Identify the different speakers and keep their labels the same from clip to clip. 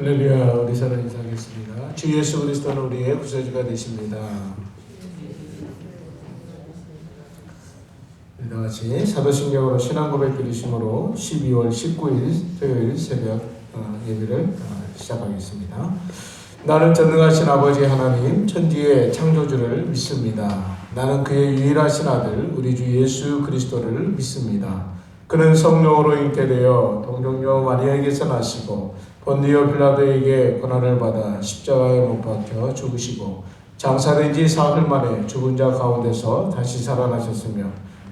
Speaker 1: 할렐루야. 우리 서로 인사하겠습니다. 주 예수 그리스도는 우리의 구세주가 되십니다. 우리 같이 사도신경으로 신앙 고백 드리심으로 12월 19일 토요일 새벽 예배를 시작하겠습니다. 나는 전능하신 아버지 하나님 천지의 창조주를 믿습니다. 나는 그의 유일하신 아들 우리 주 예수 그리스도를 믿습니다. 그는 성령으로 잉태되어 동정녀 마리아에게서 나시고 본디오 빌라도에게 고난을 받아 십자가에 못 박혀 죽으시고 장사된 지 사흘 만에 죽은 자 가운데서 다시 살아나셨으며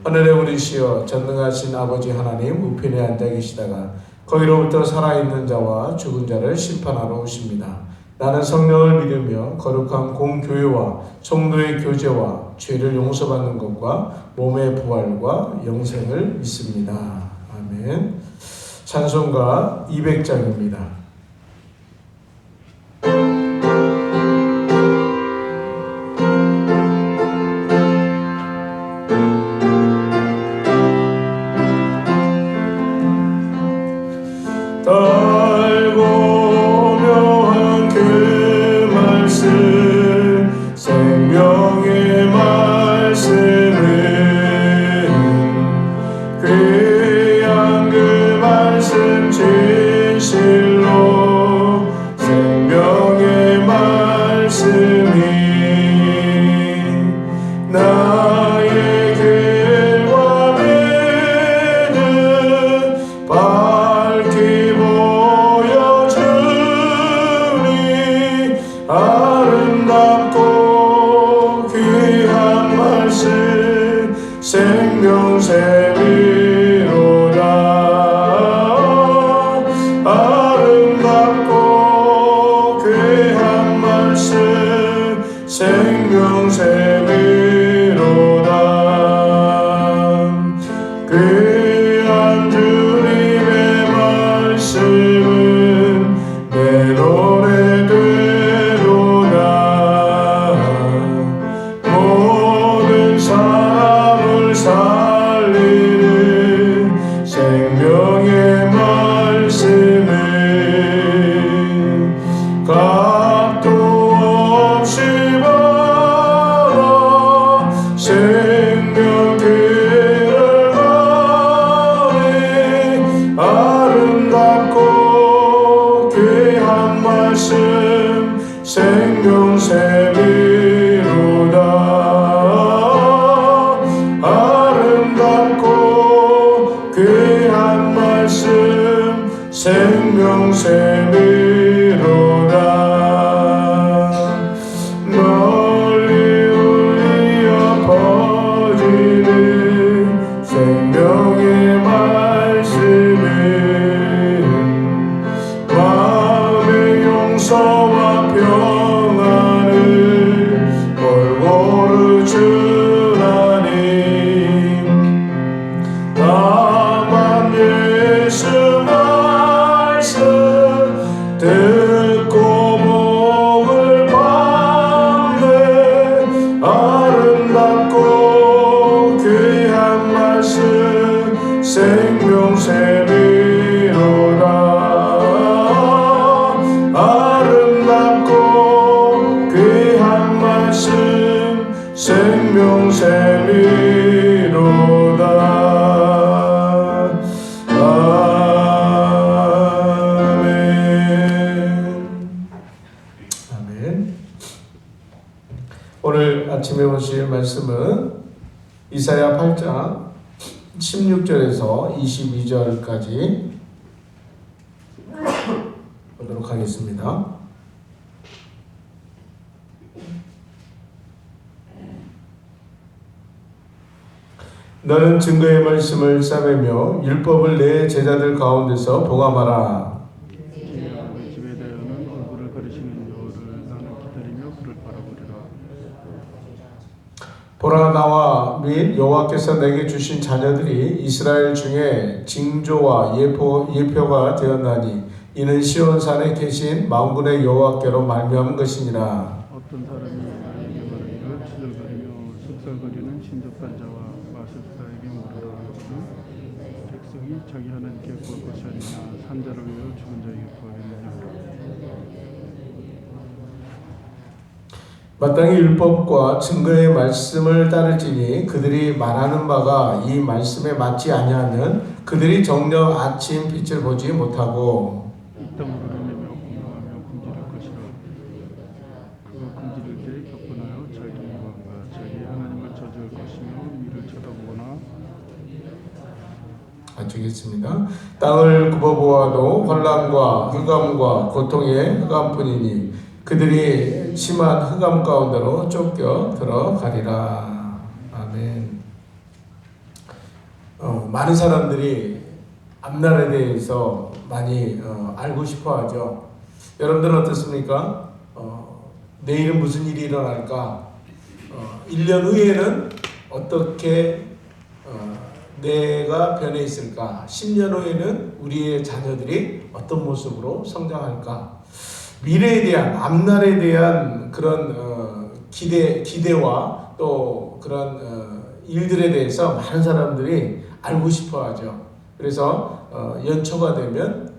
Speaker 1: 하늘에 오르시어 전능하신 아버지 하나님 우편에 앉아 계시다가 거기로부터 살아있는 자와 죽은 자를 심판하러 오십니다. 나는 성령을 믿으며 거룩한 공교회와 성도의 교제와 죄를 용서받는 것과 몸의 부활과 영생을 믿습니다. 아멘. 찬송가 200장입니다. 오늘 아침에 보실 말씀은 이사야 8장 16절에서 22절까지 보도록 하겠습니다. 너는 증거의 말씀을 싸매며 율법을 내 제자들 가운데서 보감하라.
Speaker 2: 집에 대하여는 얼굴을 가리시는 여호를 나는 기다리며 그를 바라보리라.
Speaker 1: 보라, 나와 및 여호와께서 내게 주신 자녀들이 이스라엘 중에 징조와 예표가 되었나니 이는 시온산에 계신 만군의 여호와께로 말미암은 것이니라.
Speaker 2: 어떤 사람이 나에게 말하기를 치절거리며 속살거리는 신접한 자와 마술사에게 물으라 하거든 백성이 자식이 자기 하나님께 구할 것이 아니냐 산자를 위하여 죽은 자에게 구하겠느냐.
Speaker 1: 마땅히 율법과 증거의 말씀을 따를지니 그들이 말하는 바가 이 말씀에 맞지 아니하면 그들이 정녕 아침 빛을 보지 못하고
Speaker 2: 이 땅으로 내며 공경하며 굶주릴 것이라. 그가 굶주릴 때에 격분하여 자기 영광과 자기 하나님을 저주할 것이며 위를 쳐다보거나.
Speaker 1: 마치겠습니다. 땅을 굽어보아도 환난과 흑암과 고통의 흑암뿐이니 그들이 심한 흑암 가운데로 쫓겨 들어가리라. 아멘. 많은 사람들이 앞날에 대해서 많이 알고 싶어하죠. 여러분들은 어떻습니까? 내일은 무슨 일이 일어날까? 1년 후에는 어떻게 내가 변해 있을까? 10년 후에는 우리의 자녀들이 어떤 모습으로 성장할까? 미래에 대한, 앞날에 대한 그런 기대와 또 그런 일들에 대해서 많은 사람들이 알고 싶어 하죠. 그래서 연초가 되면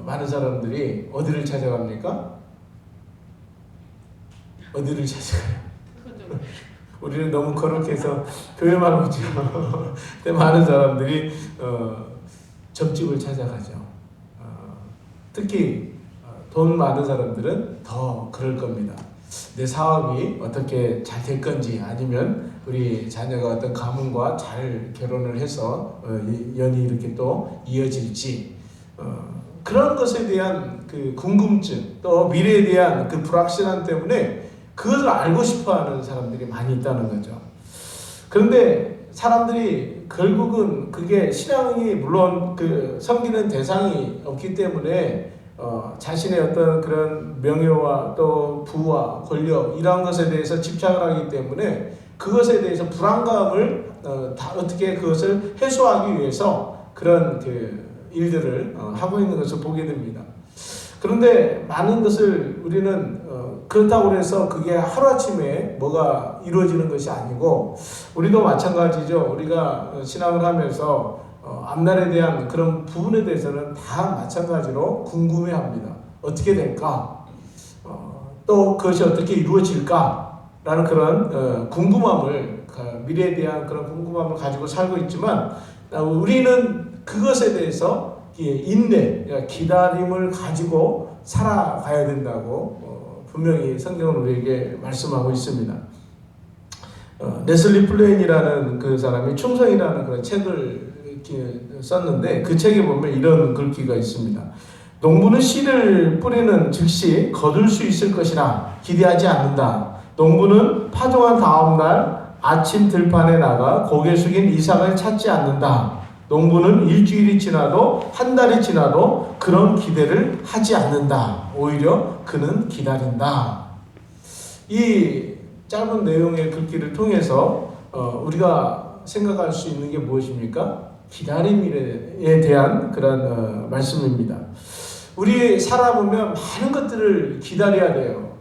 Speaker 1: 많은 사람들이 어디를 찾아갑니까? 어디를 찾아가요? 우리는 너무 거룩해서 교회만 오죠. 근데 많은 사람들이 점집을 찾아가죠. 특히 돈 많은 사람들은 더 그럴 겁니다. 내 사업이 어떻게 잘 될 건지, 아니면 우리 자녀가 어떤 가문과 잘 결혼을 해서 연이 이렇게 또 이어질지, 그런 것에 대한 그 궁금증, 또 미래에 대한 그 불확실함 때문에 그것을 알고 싶어하는 사람들이 많이 있다는 거죠. 그런데 사람들이 결국은 그게 신앙이 물론 그 섬기는 대상이 없기 때문에 자신의 어떤 그런 명예와 또 부와 권력 이러한 것에 대해서 집착을 하기 때문에 그것에 대해서 불안감을 다 어떻게 그것을 해소하기 위해서 그런 그 일들을 하고 있는 것을 보게 됩니다. 그런데 많은 것을 우리는 그렇다고 해서 그게 하루아침에 뭐가 이루어지는 것이 아니고, 우리도 마찬가지죠. 우리가 신앙을 하면서 앞날에 대한 그런 부분에 대해서는 다 마찬가지로 궁금해합니다. 어떻게 될까? 또 그것이 어떻게 이루어질까? 라는 그런 궁금함을, 미래에 대한 그런 궁금함을 가지고 살고 있지만, 우리는 그것에 대해서 인내, 기다림을 가지고 살아가야 된다고 분명히 성경은 우리에게 말씀하고 있습니다. 레슬리 플레인이라는 그 사람이 충성이라는 그런 책을 이렇게 썼는데, 그 책에 보면 이런 글귀가 있습니다. 농부는 씨를 뿌리는 즉시 거둘 수 있을 것이라 기대하지 않는다. 농부는 파종한 다음 날 아침 들판에 나가 고개 숙인 이삭을 찾지 않는다. 농부는 일주일이 지나도 한 달이 지나도 그런 기대를 하지 않는다. 오히려 그는 기다린다. 이 짧은 내용의 글귀를 통해서 우리가 생각할 수 있는 게 무엇입니까? 기다림에 대한 그런 말씀입니다. 우리 살아보면 많은 것들을 기다려야 돼요.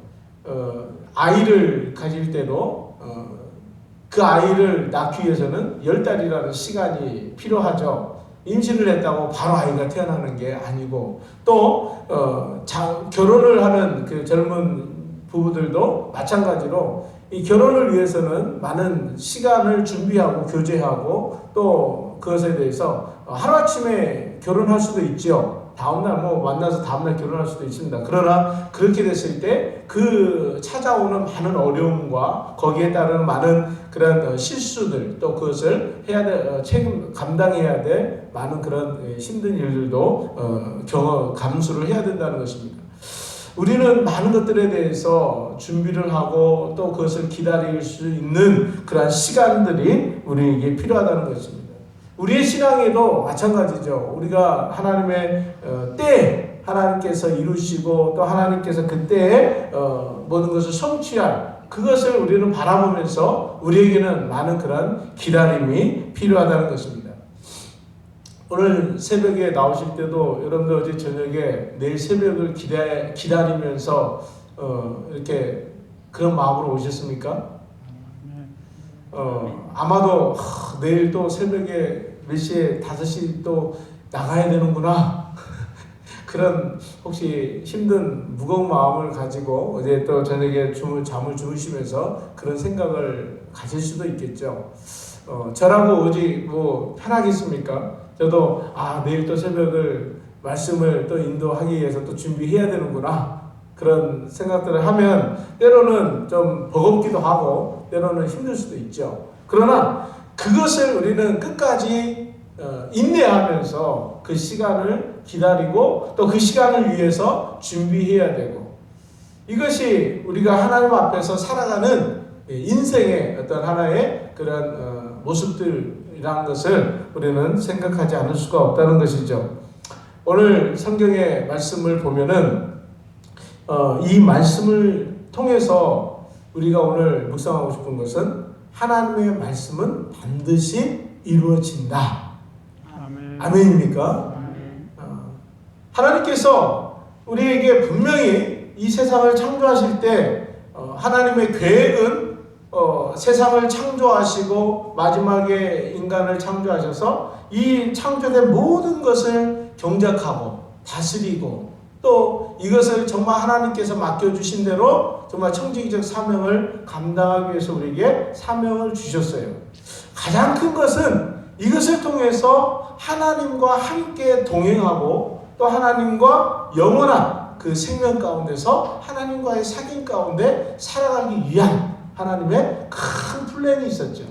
Speaker 1: 아이를 가질 때도 그 아이를 낳기 위해서는 10달이라는 시간이 필요하죠. 임신을 했다고 바로 아이가 태어나는 게 아니고, 또 결혼을 하는 그 젊은 부부들도 마찬가지로 이 결혼을 위해서는 많은 시간을 준비하고 교제하고 또 그것에 대해서 하루아침에 결혼할 수도 있죠. 다음날 만나서 다음날 결혼할 수도 있습니다. 그러나 그렇게 됐을 때 그 찾아오는 많은 어려움과 거기에 따른 많은 그런 실수들, 또 그것을 해야 될 감당해야 될 많은 그런 힘든 일들도 감수를 해야 된다는 것입니다. 우리는 많은 것들에 대해서 준비를 하고 또 그것을 기다릴 수 있는 그러한 시간들이 우리에게 필요하다는 것입니다. 우리의 신앙에도 마찬가지죠. 우리가 하나님의 때에 하나님께서 이루시고 또 하나님께서 그때에 모든 것을 성취할 그것을 우리는 바라보면서 우리에게는 많은 그런 기다림이 필요하다는 것입니다. 오늘 새벽에 나오실 때도 여러분들 어제 저녁에 내일 새벽을 기다리면서 이렇게 그런 마음으로 오셨습니까? 아마도 내일 또 새벽에 몇 시에 5시 또 나가야 되는구나. 그런 혹시 힘든 무거운 마음을 가지고 어제 또 저녁에 잠을 주무시면서 그런 생각을 가질 수도 있겠죠. 저라고 오직 뭐 편하겠습니까? 저도 내일 또 새벽을 말씀을 또 인도하기 위해서 또 준비해야 되는구나. 그런 생각들을 하면 때로는 좀 버겁기도 하고 때로는 힘들 수도 있죠. 그러나 그것을 우리는 끝까지 인내하면서 그 시간을 기다리고 또 그 시간을 위해서 준비해야 되고, 이것이 우리가 하나님 앞에서 살아가는 인생의 어떤 하나의 그런 모습들이라는 것을 우리는 생각하지 않을 수가 없다는 것이죠. 오늘 성경의 말씀을 보면은 이 말씀을 통해서 우리가 오늘 묵상하고 싶은 것은 하나님의 말씀은 반드시 이루어진다.
Speaker 2: 아멘.
Speaker 1: 아멘입니까? 하나님께서 우리에게 분명히 이 세상을 창조하실 때 하나님의 계획은 세상을 창조하시고 마지막에 인간을 창조하셔서 이 창조된 모든 것을 경작하고 다스리고 또 이것을 정말 하나님께서 맡겨주신 대로 정말 청지기적 사명을 감당하기 위해서 우리에게 사명을 주셨어요. 가장 큰 것은 이것을 통해서 하나님과 함께 동행하고 또 하나님과 영원한 그 생명 가운데서 하나님과의 사귐 가운데 살아가기 위한 하나님의 큰 플랜이 있었죠.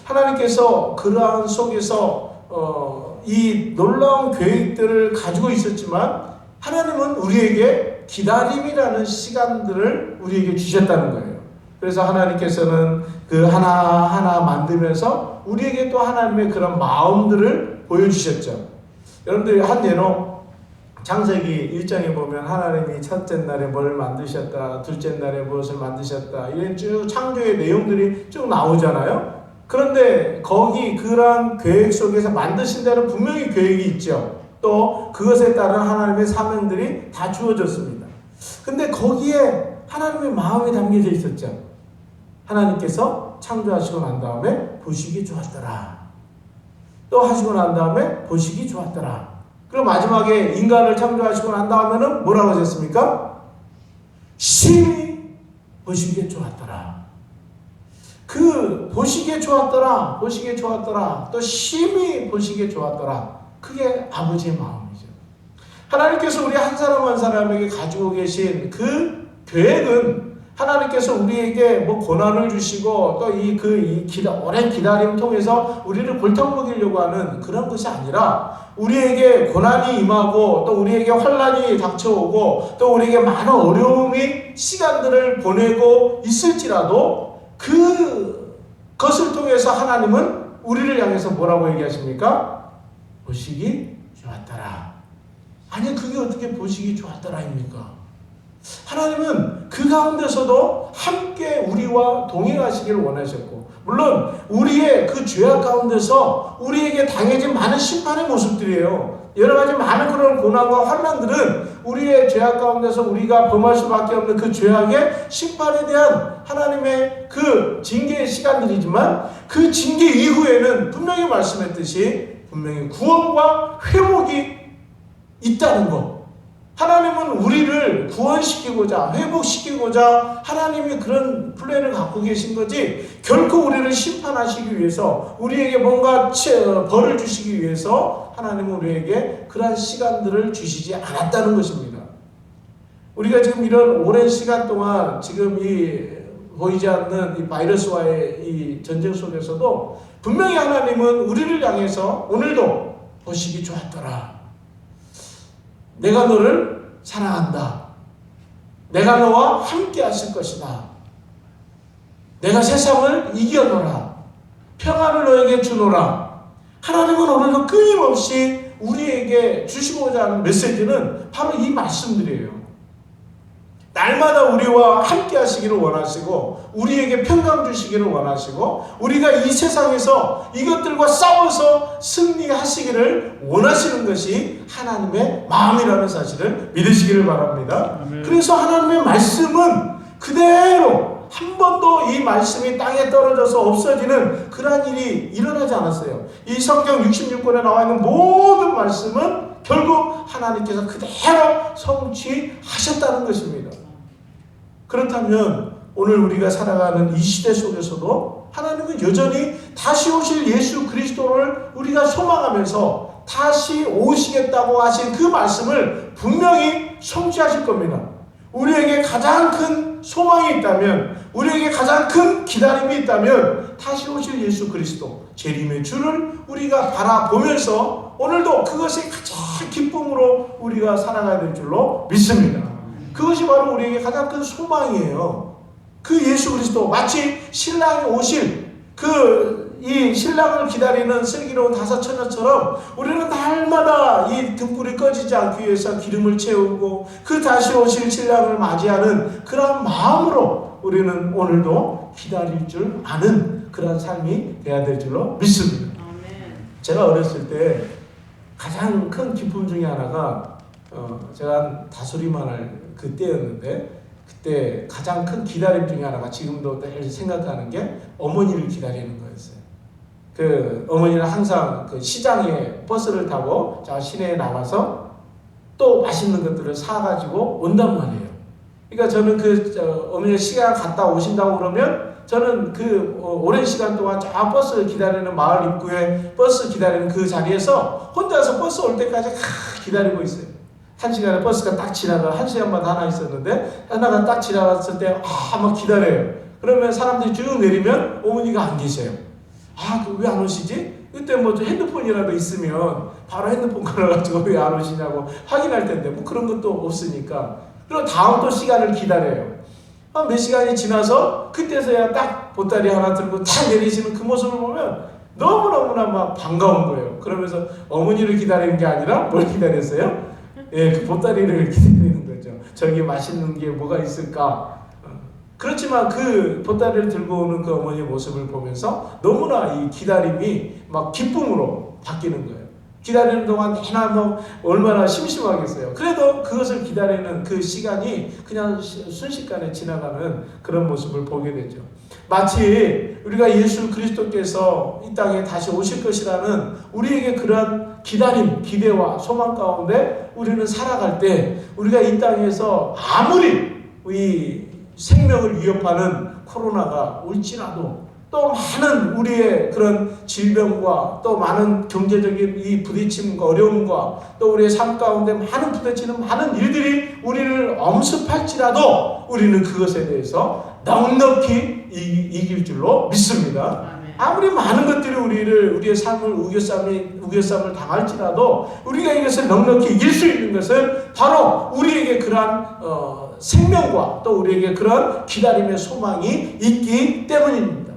Speaker 1: 하나님께서 그러한 속에서 이 놀라운 계획들을 가지고 있었지만 하나님은 우리에게 기다림이라는 시간들을 우리에게 주셨다는 거예요. 그래서 하나님께서는 그 하나하나 만들면서 우리에게 또 하나님의 그런 마음들을 보여주셨죠. 여러분들이 한 예로 창세기 1장에 보면 하나님이 첫째 날에 뭘 만드셨다, 둘째 날에 무엇을 만드셨다, 이런 쭉 창조의 내용들이 쭉 나오잖아요. 그런데 거기 그런 계획 속에서 만드신 대로 분명히 계획이 있죠. 또 그것에 따른 하나님의 사명들이 다 주어졌습니다. 근데 거기에 하나님의 마음이 담겨져 있었죠. 하나님께서 창조하시고 난 다음에 보시기 좋았더라. 또 하시고 난 다음에 보시기 좋았더라. 그리고 마지막에 인간을 창조하시고 난 다음에는 뭐라고 하셨습니까? 심히 보시기에 좋았더라. 그 보시기에 좋았더라, 보시기에 좋았더라, 또 심히 보시기에 좋았더라. 그게 아버지의 마음이죠. 하나님께서 우리 한 사람 한 사람에게 가지고 계신 그 계획은 하나님께서 우리에게 뭐 고난을 주시고 또 오랜 기다림 통해서 우리를 골탕 먹이려고 하는 그런 것이 아니라 우리에게 고난이 임하고 또 우리에게 환난이 닥쳐오고 또 우리에게 많은 어려움이 시간들을 보내고 있을지라도 그것을 통해서 하나님은 우리를 향해서 뭐라고 얘기하십니까? 보시기 좋았더라. 아니 그게 어떻게 보시기 좋았더라입니까? 하나님은 그 가운데서도 함께 우리와 동행하시기를 원하셨고, 물론 우리의 그 죄악 가운데서 우리에게 당해진 많은 심판의 모습들이에요. 여러 가지 많은 그런 고난과 환난들은 우리의 죄악 가운데서 우리가 범할 수밖에 없는 그 죄악의 심판에 대한 하나님의 그 징계의 시간들이지만 그 징계 이후에는 분명히 말씀했듯이 분명히 구원과 회복이 있다는 것. 하나님은 우리를 구원시키고자 회복시키고자 하나님이 그런 플랜을 갖고 계신 거지 결코 우리를 심판하시기 위해서 우리에게 뭔가 벌을 주시기 위해서 하나님은 우리에게 그러한 시간들을 주시지 않았다는 것입니다. 우리가 지금 이런 오랜 시간 동안 지금 이 보이지 않는 이 바이러스와의 이 전쟁 속에서도 분명히 하나님은 우리를 향해서 오늘도 보시기 좋았더라. 내가 너를 사랑한다. 내가 너와 함께 하실 것이다. 내가 세상을 이겨노라. 평안을 너에게 주노라. 하나님은 오늘도 끊임없이 우리에게 주시고자 하는 메시지는 바로 이 말씀들이에요. 날마다 우리와 함께 하시기를 원하시고 우리에게 평강 주시기를 원하시고 우리가 이 세상에서 이것들과 싸워서 승리하시기를 원하시는 것이 하나님의 마음이라는 사실을 믿으시기를 바랍니다.
Speaker 2: 아멘.
Speaker 1: 그래서 하나님의 말씀은 그대로 한 번도 이 말씀이 땅에 떨어져서 없어지는 그러한 일이 일어나지 않았어요. 이 성경 66권에 나와 있는 모든 말씀은 결국 하나님께서 그대로 성취하셨다는 것입니다. 그렇다면 오늘 우리가 살아가는 이 시대 속에서도 하나님은 여전히 다시 오실 예수 그리스도를 우리가 소망하면서 다시 오시겠다고 하신 그 말씀을 분명히 성취하실 겁니다. 우리에게 가장 큰 소망이 있다면, 우리에게 가장 큰 기다림이 있다면 다시 오실 예수 그리스도 재림의 주를 우리가 바라보면서 오늘도 그것이 가장 기쁨으로 우리가 살아가야 될 줄로 믿습니다. 그것이 바로 우리에게 가장 큰 소망이에요. 그 예수 그리스도, 마치 신랑이 오실 이 신랑을 기다리는 슬기로운 다섯 처녀처럼 우리는 날마다 이 등불이 꺼지지 않기 위해서 기름을 채우고 그 다시 오실 신랑을 맞이하는 그런 마음으로 우리는 오늘도 기다릴 줄 아는 그런 삶이 돼야 될 줄로 믿습니다. 제가 어렸을 때 가장 큰 기쁨 중에 하나가 제가 다소리만할 그때였는데, 그때 가장 큰 기다림 중에 하나가 지금도 늘 생각하는 게 어머니를 기다리는 거였어요. 그 어머니는 항상 그 시장에 버스를 타고 저 시내에 나가서 또 맛있는 것들을 사가지고 온단 말이에요. 그러니까 저는 어머니가 시간 갔다 오신다고 그러면 저는 그 오랜 시간 동안 저 버스 기다리는 마을 입구에 버스 기다리는 그 자리에서 혼자서 버스 올 때까지 기다리고 있어요. 한 시간에 버스가 딱 지나가, 한 시간마다 하나 있었는데 하나가 딱 지나갔을 때 막 기다려요. 그러면 사람들이 쭉 내리면 어머니가 안 계세요. 왜 안 오시지? 그때 뭐 핸드폰이라도 있으면 바로 핸드폰 걸어가지고 왜 안 오시냐고 확인할 텐데 뭐 그런 것도 없으니까. 그리고 다음 또 시간을 기다려요. 몇 시간이 지나서 그때서야 딱 보따리 하나 들고 딱 내리시는 그 모습을 보면 너무너무나 막 반가운 거예요. 그러면서 어머니를 기다리는 게 아니라 뭘 기다렸어요? 그 보따리를 기다리는 거죠. 저기 맛있는 게 뭐가 있을까? 그렇지만 그 보따리를 들고 오는 그 어머니의 모습을 보면서 너무나 이 기다림이 막 기쁨으로 바뀌는 거예요. 기다리는 동안 내나 얼마나 심심하겠어요. 그래도 그것을 기다리는 그 시간이 그냥 순식간에 지나가는 그런 모습을 보게 되죠. 마치 우리가 예수 그리스도께서 이 땅에 다시 오실 것이라는 우리에게 그런 기다림, 기대와 소망 가운데 우리는 살아갈 때 우리가 이 땅에서 아무리 이 생명을 위협하는 코로나가 올지라도 또 많은 우리의 그런 질병과 또 많은 경제적인 이 부딪힘과 어려움과 또 우리의 삶 가운데 많은 부딪히는 많은 일들이 우리를 엄습할지라도 우리는 그것에 대해서 넉넉히 이길 줄로 믿습니다. 아무리 많은 것들이 우리의 삶을 우겨쌈을 당할지라도 우리가 이것을 넉넉히 이길 수 있는 것은 바로 우리에게 그러한 생명과 또 우리에게 그런 기다림의 소망이 있기 때문입니다.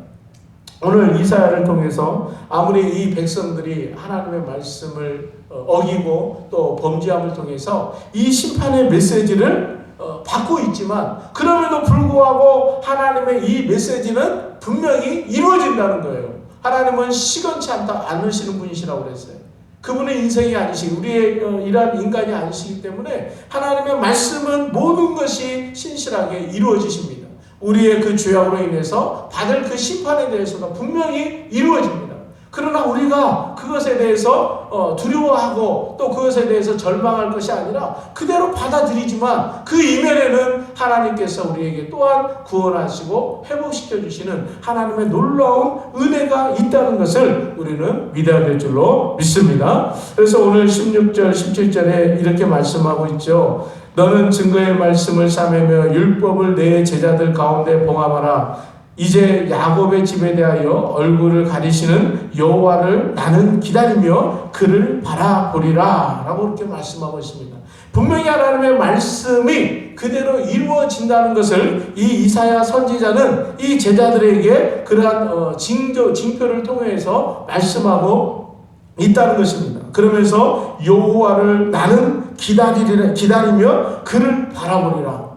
Speaker 1: 오늘 이사야를 통해서 아무리 이 백성들이 하나님의 말씀을 어기고 또 범죄함을 통해서 이 심판의 메시지를 받고 있지만 그럼에도 불구하고 하나님의 이 메시지는 분명히 이루어진다는 거예요. 하나님은 시건치 않으시는 분이시라고 그랬어요. 그분의 인생이 아니시고 우리의 이러한 인간이 아니시기 때문에 하나님의 말씀은 모든 것이 신실하게 이루어지십니다. 우리의 그 죄악으로 인해서 받을 그 심판에 대해서도 분명히 이루어집니다. 그러나 우리가 그것에 대해서 두려워하고 또 그것에 대해서 절망할 것이 아니라 그대로 받아들이지만 그 이면에는 하나님께서 우리에게 또한 구원하시고 회복시켜 주시는 하나님의 놀라운 은혜가 있다는 것을 우리는 믿어야 될 줄로 믿습니다. 그래서 오늘 16절 17절에 이렇게 말씀하고 있죠. 너는 증거의 말씀을 삼으며 율법을 내 제자들 가운데 봉합하라. 이제 야곱의 집에 대하여 얼굴을 가리시는 여호와를 나는 기다리며 그를 바라보리라 라고 이렇게 말씀하고 있습니다. 분명히 하나님의 말씀이 그대로 이루어진다는 것을 이 이사야 선지자는 이 제자들에게 그러한 징표를 통해서 말씀하고 있다는 것입니다. 그러면서 여호와를 나는 기다리며 그를 바라보리라.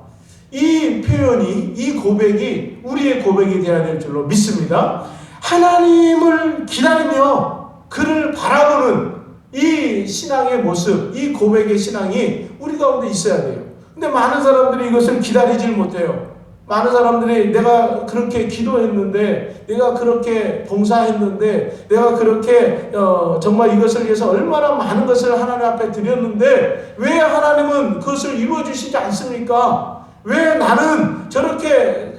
Speaker 1: 이 표현이, 이 고백이 우리의 고백이 되어야 될 줄로 믿습니다. 하나님을 기다리며 그를 바라보는 이 신앙의 모습, 이 고백의 신앙이 우리 가운데 있어야 돼요. 근데 많은 사람들이 이것을 기다리질 못해요. 많은 사람들이 내가 그렇게 기도했는데, 내가 그렇게 봉사했는데, 내가 그렇게 정말 이것을 위해서 얼마나 많은 것을 하나님 앞에 드렸는데 왜 하나님은 그것을 이루어 주시지 않습니까? 왜 나는 저렇게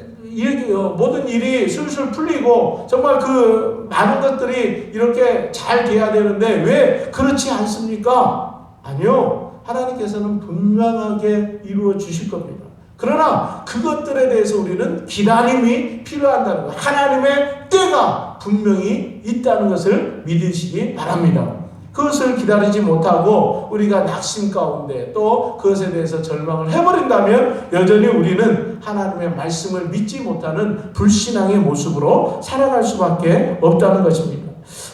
Speaker 1: 모든 일이 술술 풀리고 정말 그 많은 것들이 이렇게 잘 돼야 되는데 왜 그렇지 않습니까? 아니요. 하나님께서는 분명하게 이루어 주실 겁니다. 그러나 그것들에 대해서 우리는 기다림이 필요하다는 것, 하나님의 때가 분명히 있다는 것을 믿으시기 바랍니다. 그것을 기다리지 못하고 우리가 낙심 가운데 또 그것에 대해서 절망을 해버린다면 여전히 우리는 하나님의 말씀을 믿지 못하는 불신앙의 모습으로 살아갈 수밖에 없다는 것입니다.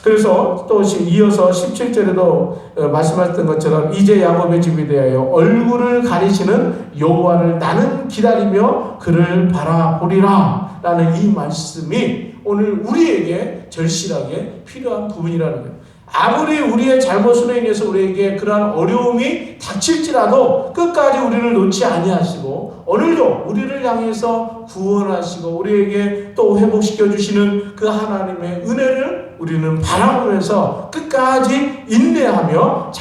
Speaker 1: 그래서 또 이어서 17절에도 말씀하셨던 것처럼 이제 야곱의 집에 대하여 얼굴을 가리시는 여호와를 나는 기다리며 그를 바라보리라 라는 이 말씀이 오늘 우리에게 절실하게 필요한 부분이라는 거예요. 아무리 우리의 잘못으로 인해서 우리에게 그러한 어려움이 닥칠지라도 끝까지 우리를 놓지 아니하시고 오늘도 우리를 향해서 구원하시고 우리에게 또 회복시켜 주시는 그 하나님의 은혜를 우리는 바라보면서 끝까지 인내하며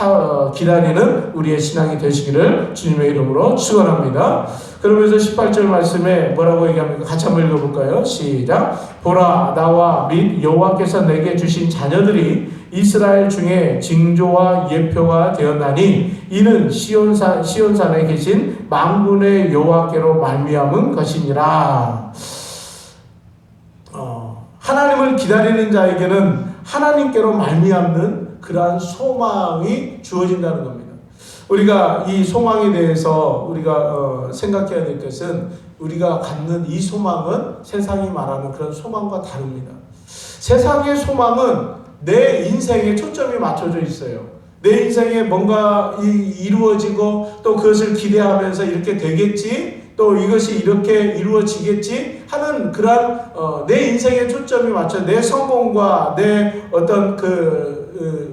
Speaker 1: 기다리는 우리의 신앙이 되시기를 주님의 이름으로 축원합니다. 그러면서 18절 말씀에 뭐라고 얘기합니까? 같이 한번 읽어볼까요? 시작. 보라, 나와 및 여호와께서 내게 주신 자녀들이 이스라엘 중에 징조와 예표가 되었나니 이는 시온산에 계신 만군의 여호와께로 말미암은 것이니라. 하나님을 기다리는 자에게는 하나님께로 말미암는 그러한 소망이 주어진다는 겁니다. 우리가 이 소망에 대해서 우리가 생각해야 될 것은 우리가 갖는 이 소망은 세상이 말하는 그런 소망과 다릅니다. 세상의 소망은 내 인생에 초점이 맞춰져 있어요. 내 인생에 뭔가 이루어지고 또 그것을 기대하면서 이렇게 되겠지, 또 이것이 이렇게 이루어지겠지 하는 그런 내 인생에 초점이 맞춰 내 성공과 내 어떤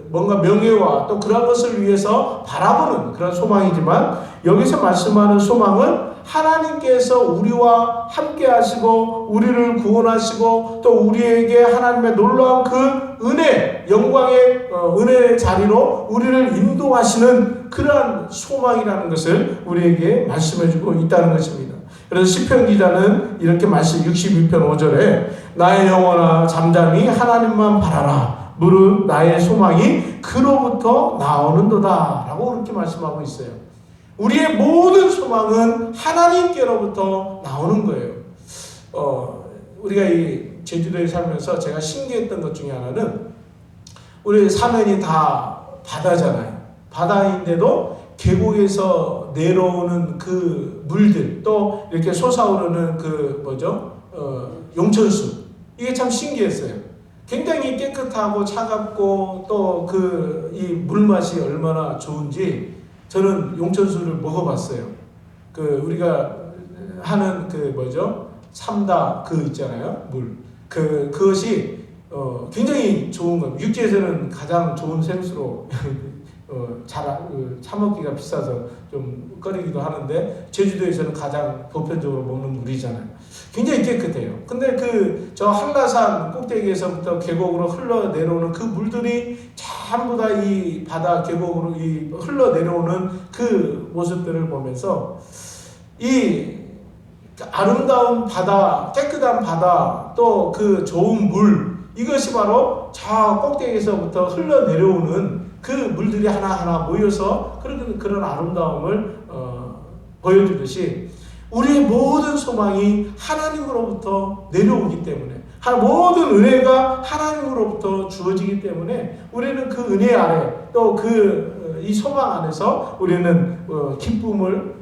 Speaker 1: 뭔가 명예와 또 그런 것을 위해서 바라보는 그런 소망이지만 여기서 말씀하는 소망은 하나님께서 우리와 함께 하시고 우리를 구원하시고 또 우리에게 하나님의 놀라운 그 은혜, 영광의 은혜의 자리로 우리를 인도하시는 그러한 소망이라는 것을 우리에게 말씀해주고 있다는 것입니다. 그래서 시편 기자는 이렇게 말씀 62편 5절에 나의 영혼아 잠잠히 하나님만 바라라. 무릇 나의 소망이 그로부터 나오는도다 라고 그렇게 말씀하고 있어요. 우리의 모든 소망은 하나님께로부터 나오는 거예요. 우리가 이 제주도에 살면서 제가 신기했던 것 중에 하나는 우리 사면이 다 바다잖아요. 바다인데도 계곡에서 내려오는 그 물들 또 이렇게 솟아오르는 그 용천수, 이게 참 신기했어요. 굉장히 깨끗하고 차갑고 또 이 물맛이 얼마나 좋은지 저는 용천수를 먹어봤어요. 우리가 하는 삼다 있잖아요. 물. 그것이 굉장히 좋은 겁니다. 육지에서는 가장 좋은 생수로 사먹기가 비싸서 좀 꺼리기도 하는데 제주도에서는 가장 보편적으로 먹는 물이잖아요. 굉장히 깨끗해요. 근데 저 한라산 꼭대기에서부터 계곡으로 흘러내려오는 그 물들이 전부 다 이 바다 계곡으로 흘러내려오는 그 모습들을 보면서 이 아름다운 바다, 깨끗한 바다, 또 그 좋은 물, 이것이 바로 저 꼭대기에서부터 흘러내려오는 그 물들이 하나하나 모여서 그런 아름다움을 보여주듯이 우리의 모든 소망이 하나님으로부터 내려오기 때문에 모든 은혜가 하나님으로부터 주어지기 때문에 우리는 그 은혜 아래 또 이 소망 안에서 우리는 기쁨을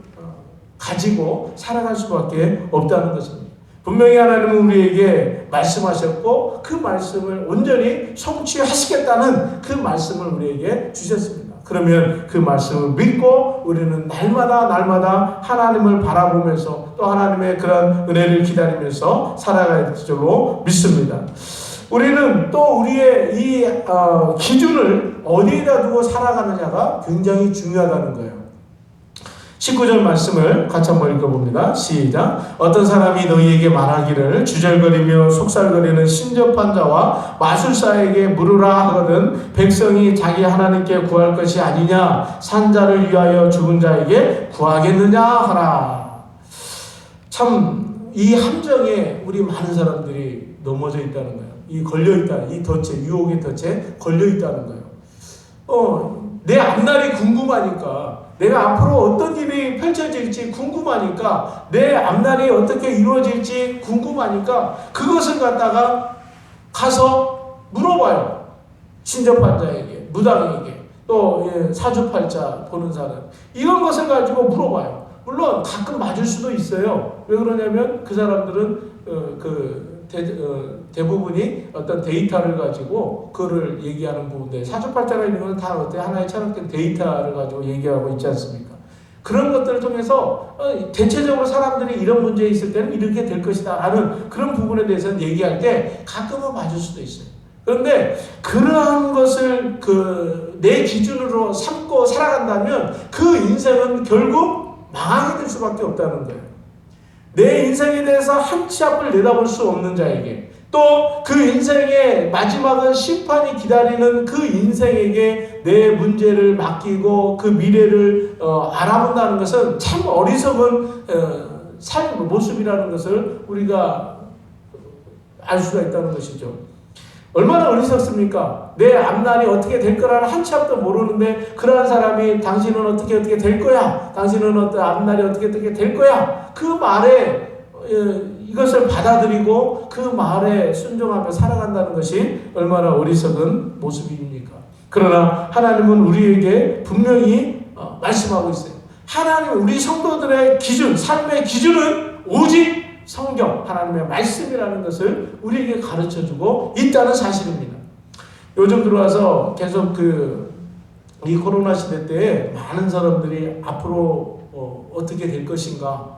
Speaker 1: 가지고 살아갈 수밖에 없다는 것입니다. 분명히 하나님은 우리에게 말씀하셨고 그 말씀을 온전히 성취하시겠다는 그 말씀을 우리에게 주셨습니다. 그러면 그 말씀을 믿고 우리는 날마다 하나님을 바라보면서 또 하나님의 그런 은혜를 기다리면서 살아가야 될 줄로 믿습니다. 우리는 또 우리의 이 기준을 어디에다 두고 살아가느냐가 굉장히 중요하다는 거예요. 19절 말씀을 같이 한번 읽어봅니다. 시작. 어떤 사람이 너희에게 말하기를 주절거리며 속살거리는 신접한 자와 마술사에게 물으라 하거든 백성이 자기 하나님께 구할 것이 아니냐 산자를 위하여 죽은 자에게 구하겠느냐 하라. 참 이 함정에 우리 많은 사람들이 넘어져 있다는 거예요. 이 걸려있다. 이 덫에 유혹의 덫에 걸려있다는 거예요. 내 앞날이 궁금하니까 내가 앞으로 어떤 일이 펼쳐질지 궁금하니까 내 앞날이 어떻게 이루어질지 궁금하니까 그것을 갖다가 가서 물어봐요. 신접한 자에게, 무당에게, 또 사주팔자 보는 사람 이런 것을 가지고 물어봐요. 물론 가끔 맞을 수도 있어요. 왜 그러냐면 그 사람들은 대부분이 어떤 데이터를 가지고 그거를 얘기하는 부분인데 사주팔자라 이런 건 다 어때 하나의 철학적 데이터를 가지고 얘기하고 있지 않습니까? 그런 것들을 통해서 대체적으로 사람들이 이런 문제에 있을 때는 이렇게 될 것이다 라는 그런 부분에 대해서는 얘기할 때 가끔은 맞을 수도 있어요. 그런데 그러한 것을 내 기준으로 삼고 살아간다면 그 인생은 결국 망하게 될 수밖에 없다는 거예요. 내 인생에 대해서 한 치 앞을 내다볼 수 없는 자에게 또 그 인생의 마지막은 심판이 기다리는 그 인생에게 내 문제를 맡기고 그 미래를 알아본다는 것은 참 어리석은 삶 모습이라는 것을 우리가 알 수가 있다는 것이죠. 얼마나 어리석습니까? 내 앞날이 어떻게 될 거라는 한 치 앞도 모르는데 그러한 사람이 당신은 어떻게 될 거야? 당신은 앞날이 어떻게 될 거야? 그 말에 이것을 받아들이고 그 말에 순종하며 살아간다는 것이 얼마나 어리석은 모습입니까? 그러나 하나님은 우리에게 분명히 말씀하고 있어요. 하나님은 우리 성도들의 기준, 삶의 기준은 오직 성경, 하나님의 말씀이라는 것을 우리에게 가르쳐주고 있다는 사실입니다. 요즘 들어와서 계속 이 코로나 시대 때에 많은 사람들이 앞으로 어떻게 될 것인가,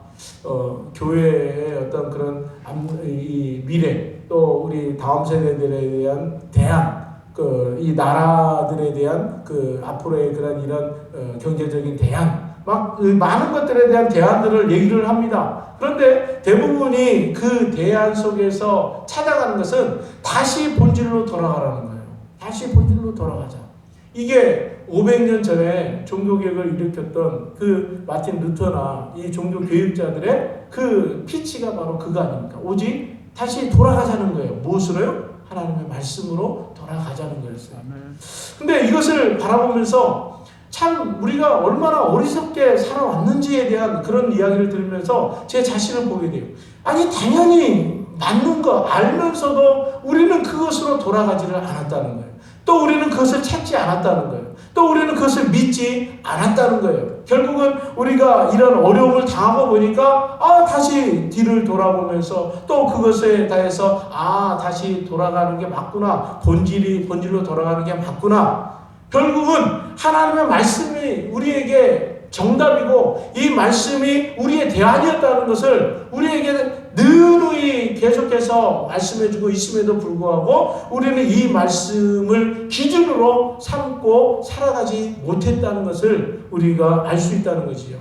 Speaker 1: 교회의 어떤 그런 이 미래, 또 우리 다음 세대들에 대한 대안, 이 나라들에 대한 앞으로의 그런 이런 경제적인 대안, 많은 것들에 대한 대안들을 얘기를 합니다. 그런데 대부분이 그 대안 속에서 찾아가는 것은 다시 본질로 돌아가라는 거예요. 다시 본질로 돌아가자. 이게 500년 전에 종교개혁을 일으켰던 그 마틴 루터나 이 종교교육자들의 그 피치가 바로 그거 아닙니까? 오직 다시 돌아가자는 거예요. 무엇으로요? 하나님의 말씀으로 돌아가자는 거였어요. 근데 이것을 바라보면서 참 우리가 얼마나 어리석게 살아왔는지에 대한 그런 이야기를 들으면서 제 자신을 보게 돼요. 아니 당연히 맞는 거 알면서도 우리는 그것으로 돌아가지를 않았다는 거예요. 또 우리는 그것을 찾지 않았다는 거예요. 또 우리는 그것을 믿지 않았다는 거예요. 결국은 우리가 이런 어려움을 당하고 보니까 다시 뒤를 돌아보면서 또 그것에 대해서 다시 돌아가는 게 맞구나. 본질로 돌아가는 게 맞구나. 결국은 하나님의 말씀이 우리에게 정답이고 이 말씀이 우리의 대안이었다는 것을 우리에게 늘의 계속해서 말씀해주고 있음에도 불구하고 우리는 이 말씀을 기준으로 삼고 살아가지 못했다는 것을 우리가 알 수 있다는 것이죠.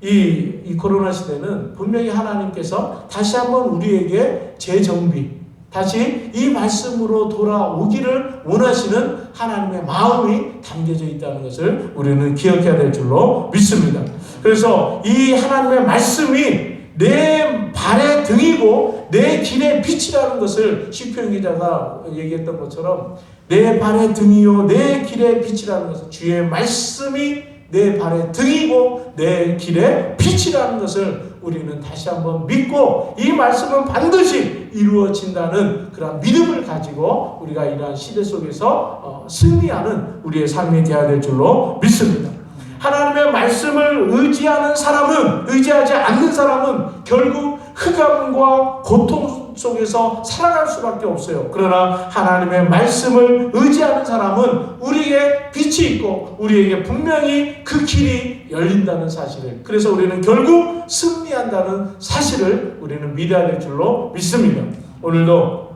Speaker 1: 이 코로나 시대는 분명히 하나님께서 다시 한번 우리에게 재정비, 다시 이 말씀으로 돌아오기를 원하시는 하나님의 마음이 담겨져 있다는 것을 우리는 기억해야 될 줄로 믿습니다. 그래서 이 하나님의 말씀이 내 발의 등이고 내 길의 빛이라는 것을 시편 기자가 얘기했던 것처럼 내 발의 등이요 내 길의 빛이라는 것을 주의 말씀이 내 발의 등이고 내 길의 빛이라는 것을 우리는 다시 한번 믿고 이 말씀은 반드시 이루어진다는 그런 믿음을 가지고 우리가 이러한 시대 속에서 승리하는 우리의 삶이 되어야 될 줄로 믿습니다. 하나님의 말씀을 의지하지 않는 사람은 결국 흑암과 고통 속에서 살아갈 수밖에 없어요. 그러나 하나님의 말씀을 의지하는 사람은 우리에게 빛이 있고 우리에게 분명히 그 길이 열린다는 사실을, 그래서 우리는 결국 승리한다는 사실을 우리는 믿어야 될 줄로 믿습니다. 오늘도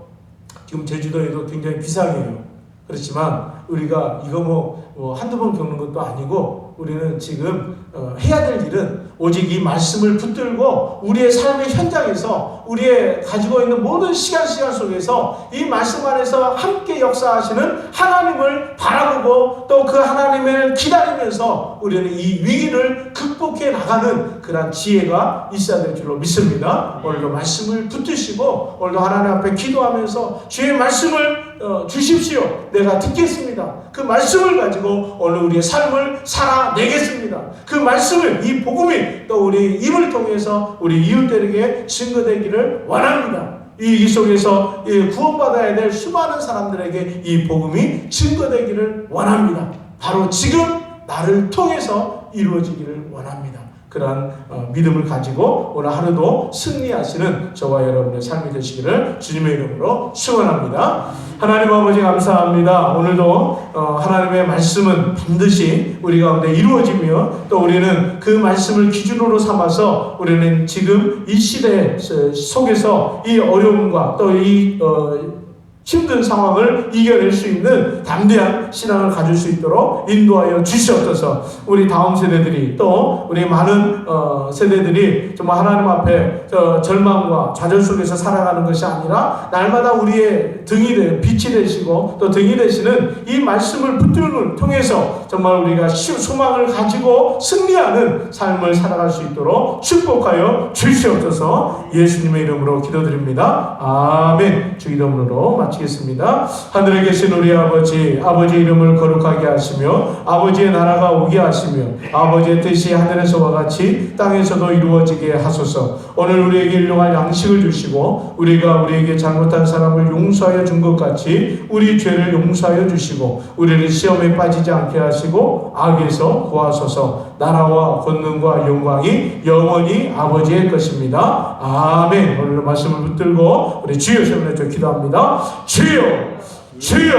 Speaker 1: 지금 제주도에도 굉장히 비상이에요. 그렇지만 우리가 이거 뭐 한두 번 겪는 것도 아니고 우리는 지금 해야 될 일은 오직 이 말씀을 붙들고 우리의 삶의 현장에서 우리의 가지고 있는 모든 시간 속에서 이 말씀 안에서 함께 역사하시는 하나님을 바라보고 또 그 하나님을 기다리면서 우리는 이 위기를 극복해 나가는 그런 지혜가 있어야 될 줄로 믿습니다. 오늘도 말씀을 붙드시고 오늘도 하나님 앞에 기도하면서 주의 말씀을 주십시오. 내가 듣겠습니다. 그 말씀을 가지고 오늘 우리의 삶을 살아내겠습니다. 그 말씀을, 이 복음이 또 우리 입을 통해서 우리 이웃들에게 증거되기를 원합니다. 이 속에서 구원받아야 될 수많은 사람들에게 이 복음이 증거되기를 원합니다. 바로 지금 나를 통해서 이루어지기를 원합니다. 그러한 믿음을 가지고 오늘 하루도 승리하시는 저와 여러분의 삶이 되시기를 주님의 이름으로 축원합니다. 하나님 아버지 감사합니다. 오늘도 하나님의 말씀은 반드시 우리 가운데 이루어지며 또 우리는 그 말씀을 기준으로 삼아서 우리는 지금 이 시대 속에서 이 어려움과 또 이 힘든 상황을 이겨낼 수 있는 담대한 신앙을 가질 수 있도록 인도하여 주시옵소서. 우리 다음 세대들이 또 우리 많은 세대들이 정말 하나님 앞에 절망과 좌절 속에서 살아가는 것이 아니라 날마다 우리의 빛이 되시고 또 등이 되시는 이 말씀을 붙들음을 통해서 정말 우리가 소망을 가지고 승리하는 삶을 살아갈 수 있도록 축복하여 주시옵소서. 예수님의 이름으로 기도드립니다. 아멘. 주 이름으로 마치겠습니다. 하늘에 계신 우리 아버지 이름을 거룩하게 하시며 아버지의 나라가 오게 하시며 아버지의 뜻이 하늘에서와 같이 땅에서도 이루어지게 하소서. 오늘 우리에게 일용할 양식을 주시고 우리가 우리에게 잘못한 사람을 용서하여 준 것 같이 우리 죄를 용서하여 주시고 우리를 시험에 빠지지 않게 하시고 악에서 구하소서. 나라와 권능과 영광이 영원히 아버지의 것입니다. 아멘. 오늘 말씀을 붙들고 우리 주여 세우며 기도합니다. 주여, 주여,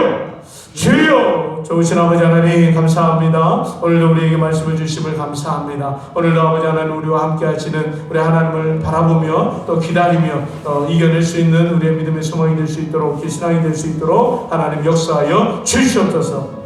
Speaker 1: 주여. 좋으신 아버지 하나님 감사합니다. 오늘도 우리에게 말씀을 주심을 감사합니다. 오늘도 아버지 하나님 우리와 함께 하시는 우리 하나님을 바라보며 또 기다리며 이겨낼 수 있는 우리의 믿음의 소망이 될 수 있도록 신앙이 될 수 있도록 하나님 역사하여 주시옵소서.